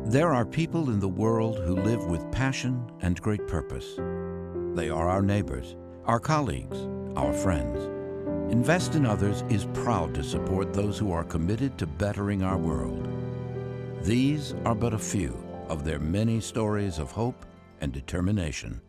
There are people in the world who live with passion and great purpose. They are our neighbors, our colleagues, our friends. Invest in Others is proud to support those who are committed to bettering our world. These are but a few of their many stories of hope and determination.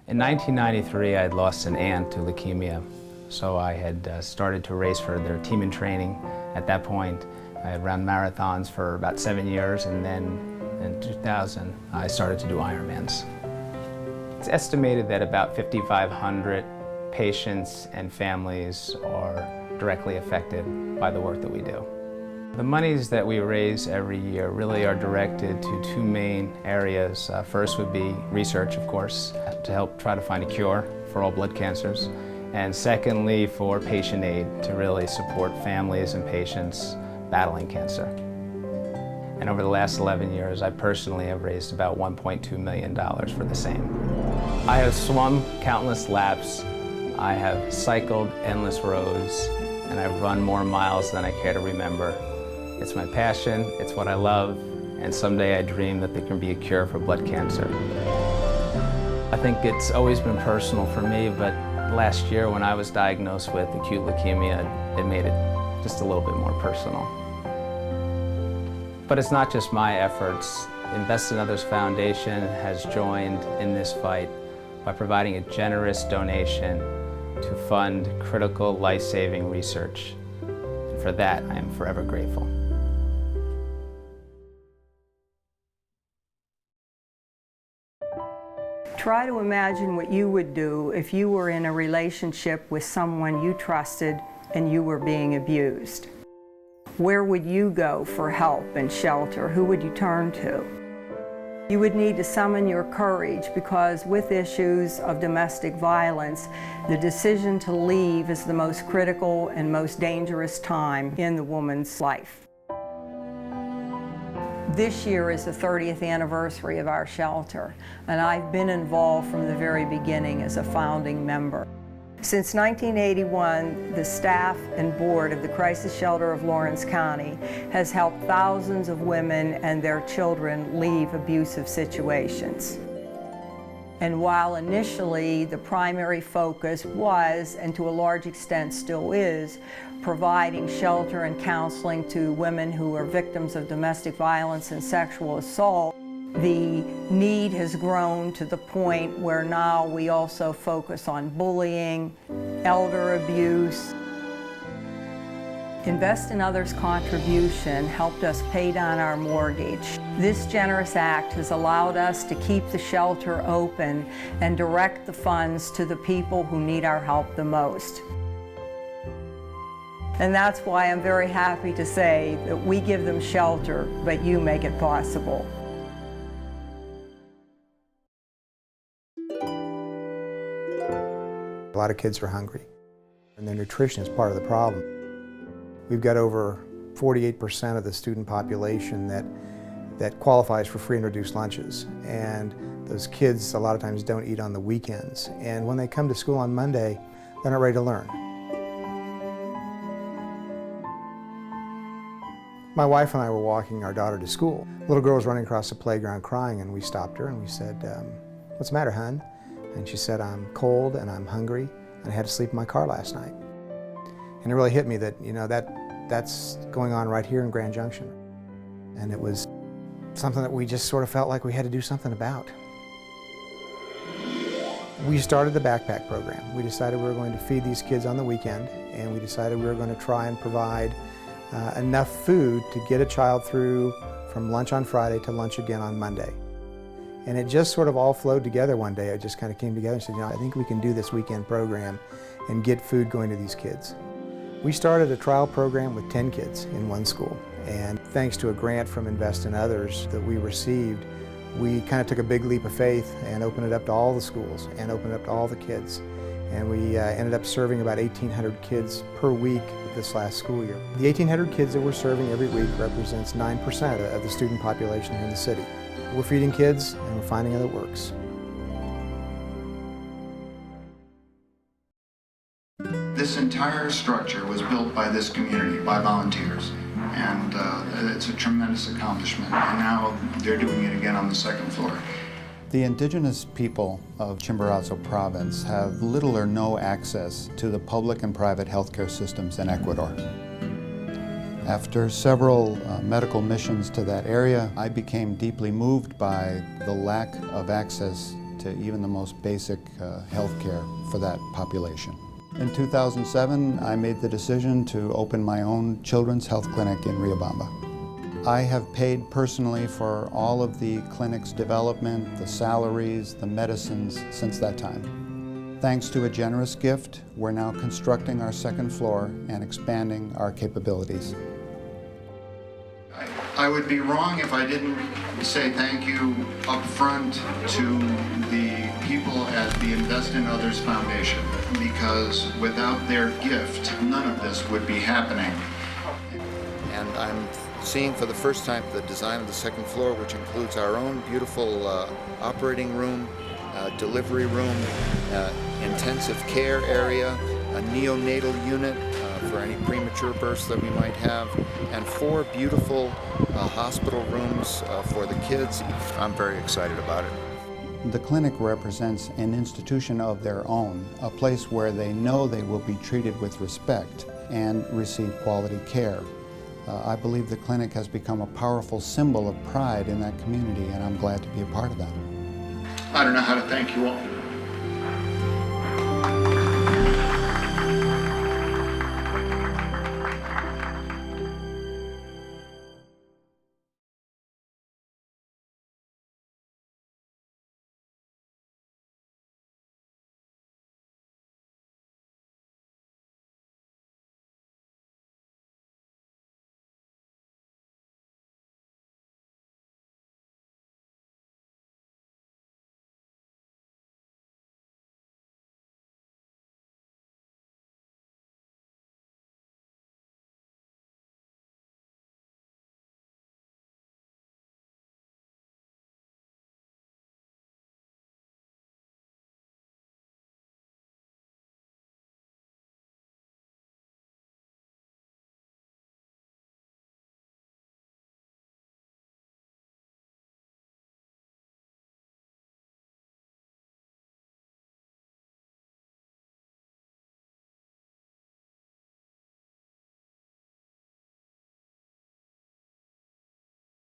In 1993, I had lost an aunt to leukemia, so I had started to race for their team in training. At that point, I had run marathons for about 7 years, and then in 2000, I started to do Ironmans. It's estimated that about 5,500 patients and families are directly affected by the work that we do. The monies that we raise every year really are directed to two main areas. First would be research, of course, to help try to find a cure for all blood cancers. And secondly, for patient aid, to really support families and patients battling cancer. And over the last 11 years, I personally have raised about $1.2 million for the same. I have swum countless laps, I have cycled endless roads, and I've run more miles than I care to remember. It's my passion, it's what I love, and someday I dream that there can be a cure for blood cancer. I think it's always been personal for me, but last year when I was diagnosed with acute leukemia, it made it just a little bit more personal. But it's not just my efforts. Invest in Others Foundation has joined in this fight by providing a generous donation to fund critical life-saving research. And for that, I am forever grateful. Try to imagine what you would do if you were in a relationship with someone you trusted and you were being abused. Where would you go for help and shelter? Who would you turn to? You would need to summon your courage, because with issues of domestic violence, the decision to leave is the most critical and most dangerous time in the woman's life. This year is the 30th anniversary of our shelter, and I've been involved from the very beginning as a founding member. Since 1981, the staff and board of the Crisis Shelter of Lawrence County has helped thousands of women and their children leave abusive situations. And while initially the primary focus was, and to a large extent still is, providing shelter and counseling to women who are victims of domestic violence and sexual assault, the need has grown to the point where now we also focus on bullying, elder abuse. Invest in Others' contribution helped us pay down our mortgage. This generous act has allowed us to keep the shelter open and direct the funds to the people who need our help the most. And that's why I'm very happy to say that we give them shelter, but you make it possible. A lot of kids are hungry, and their nutrition is part of the problem. We've got over 48% of the student population that qualifies for free and reduced lunches, and those kids a lot of times don't eat on the weekends. And when they come to school on Monday, they're not ready to learn. My wife and I were walking our daughter to school. The little girl was running across the playground crying, and we stopped her and we said, "What's the matter, hon?" And she said, "I'm cold and I'm hungry and I had to sleep in my car last night." And it really hit me that, that's going on right here in Grand Junction. And it was something that we just sort of felt like we had to do something about. We started the backpack program. We decided we were going to feed these kids on the weekend, and we decided we were going to try and provide enough food to get a child through from lunch on Friday to lunch again on Monday. And it just sort of all flowed together one day. It just kind of came together and said, I think we can do this weekend program and get food going to these kids. We started a trial program with 10 kids in one school, and thanks to a grant from Invest in Others that we received, we kind of took a big leap of faith and opened it up to all the schools and opened it up to all the kids. And we ended up serving about 1,800 kids per week this last school year. The 1,800 kids that we're serving every week represents 9% of the student population here in the city. We're feeding kids and we're finding out it works. This entire structure was built by this community, by volunteers. and it's a tremendous accomplishment. And now they're doing it again on the second floor. The indigenous people of Chimborazo province have little or no access to the public and private healthcare systems in Ecuador. After several medical missions to that area, I became deeply moved by the lack of access to even the most basic health care for that population. In 2007, I made the decision to open my own children's health clinic in Riobamba. I have paid personally for all of the clinic's development, the salaries, the medicines since that time. Thanks to a generous gift, we're now constructing our second floor and expanding our capabilities. I would be wrong if I didn't say thank you up front to the people at the Invest in Others Foundation, because without their gift, none of this would be happening. And I'm seeing for the first time the design of the second floor, which includes our own beautiful operating room, delivery room, intensive care area, a neonatal unit for any premature births that we might have, and 4 beautiful hospital rooms for the kids. I'm very excited about it. The clinic represents an institution of their own, a place where they know they will be treated with respect and receive quality care. I believe the clinic has become a powerful symbol of pride in that community, and I'm glad to be a part of that. I don't know how to thank you all.